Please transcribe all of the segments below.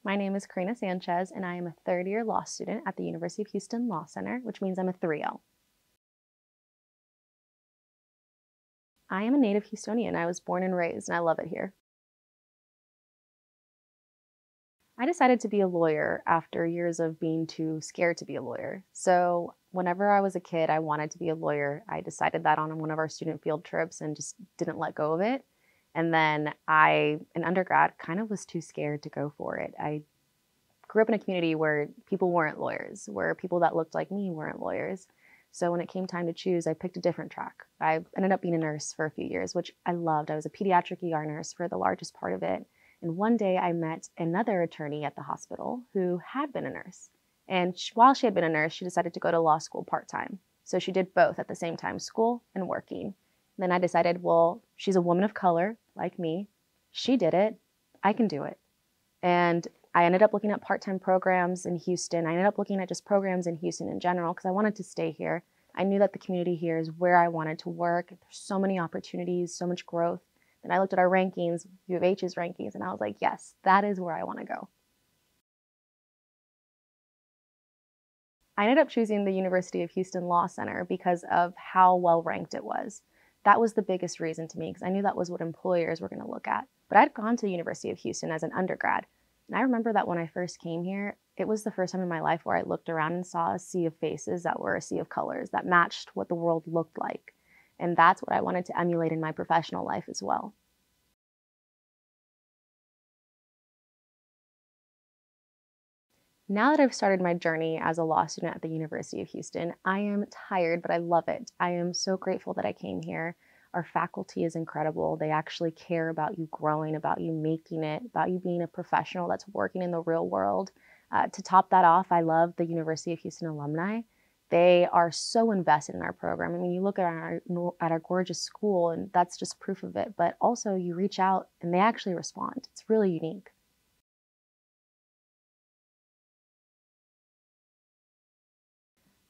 My name is Karina Sanchez, and I am a third-year law student at the University of Houston Law Center, which means I'm a 3L. I am a native Houstonian. I was born and raised, and I love it here. I decided to be a lawyer after years of being too scared to be a lawyer. So whenever I was a kid, I wanted to be a lawyer. I decided that on one of our student field trips and just didn't let go of it. And then in undergrad, kind of was too scared to go for it. I grew up in a community where people weren't lawyers, where people that looked like me weren't lawyers. So when it came time to choose, I picked a different track. I ended up being a nurse for a few years, which I loved. I was a pediatric ER nurse for the largest part of it. And one day I met another attorney at the hospital who had been a nurse. And while she had been a nurse, she decided to go to law school part-time. So she did both at the same time, school and working. And then I decided, well, she's a woman of color like me. She did it. I can do it. And I ended up looking at part-time programs in Houston. I ended up looking at just programs in Houston in general because I wanted to stay here. I knew that the community here is where I wanted to work. There's so many opportunities, so much growth. And I looked at our rankings, U of H's rankings, and I was like, yes, that is where I want to go. I ended up choosing the University of Houston Law Center because of how well ranked it was. That was the biggest reason to me because I knew that was what employers were going to look at. But I'd gone to the University of Houston as an undergrad. And I remember that when I first came here, it was the first time in my life where I looked around and saw a sea of faces that were a sea of colors that matched what the world looked like. And that's what I wanted to emulate in my professional life as well. Now that I've started my journey as a law student at the University of Houston, I am tired, but I love it. I am so grateful that I came here. Our faculty is incredible. They actually care about you growing, about you making it, about you being a professional that's working in the real world. To top that off, I love the University of Houston alumni. They are so invested in our program. I mean, you look at our gorgeous school, and that's just proof of it. But also, you reach out, and they actually respond. It's really unique.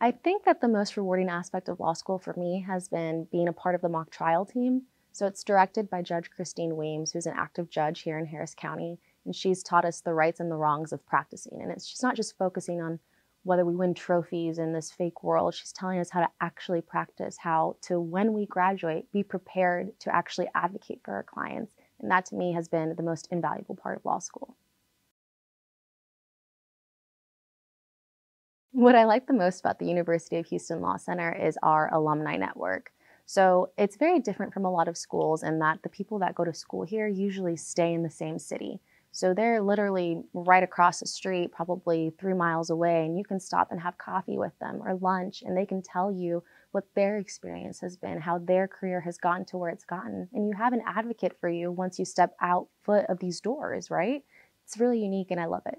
I think that the most rewarding aspect of law school for me has been being a part of the mock trial team. So it's directed by Judge Christine Weems, who's an active judge here in Harris County, and she's taught us the rights and the wrongs of practicing. And she's not just focusing on whether we win trophies in this fake world. She's telling us how to actually practice, how to, when we graduate, be prepared to actually advocate for our clients. And that to me has been the most invaluable part of law school. What I like the most about the University of Houston Law Center is our Alumni Network. So it's very different from a lot of schools in that the people that go to school here usually stay in the same city. So they're literally right across the street, probably 3 miles away, and you can stop and have coffee with them or lunch, and they can tell you what their experience has been, how their career has gotten to where it's gotten. And you have an advocate for you once you step out foot of these doors, right? It's really unique, and I love it.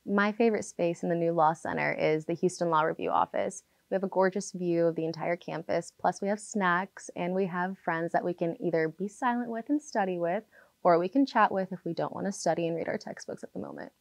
My favorite space in the new Law Center is the Houston Law Review office. We have a gorgeous view of the entire campus, plus we have snacks and we have friends that we can either be silent with and study with, or we can chat with if we don't want to study and read our textbooks at the moment.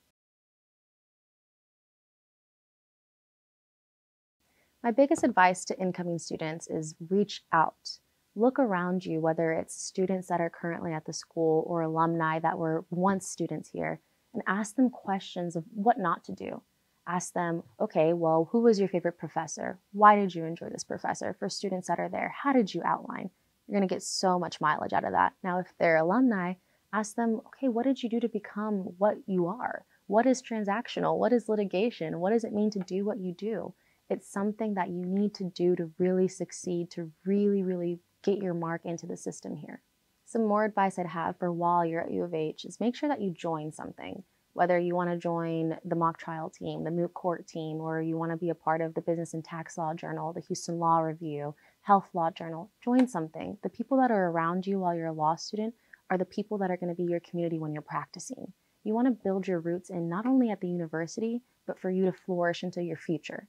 My biggest advice to incoming students is reach out. Look around you, whether it's students that are currently at the school or alumni that were once students here, and ask them questions of what not to do. Ask them, okay, well, who was your favorite professor? Why did you enjoy this professor? For students that are there, how did you outline? You're going to get so much mileage out of that. Now, if they're alumni, ask them, okay, what did you do to become what you are? What is transactional? What is litigation? What does it mean to do what you do? It's something that you need to do to really succeed, to really, really get your mark into the system here. Some more advice I'd have for while you're at U of H is make sure that you join something. Whether you want to join the mock trial team, the moot court team, or you want to be a part of the Business and Tax Law Journal, the Houston Law Review, Health Law Journal, join something. The people that are around you while you're a law student are the people that are going to be your community when you're practicing. You want to build your roots in not only at the university, but for you to flourish into your future.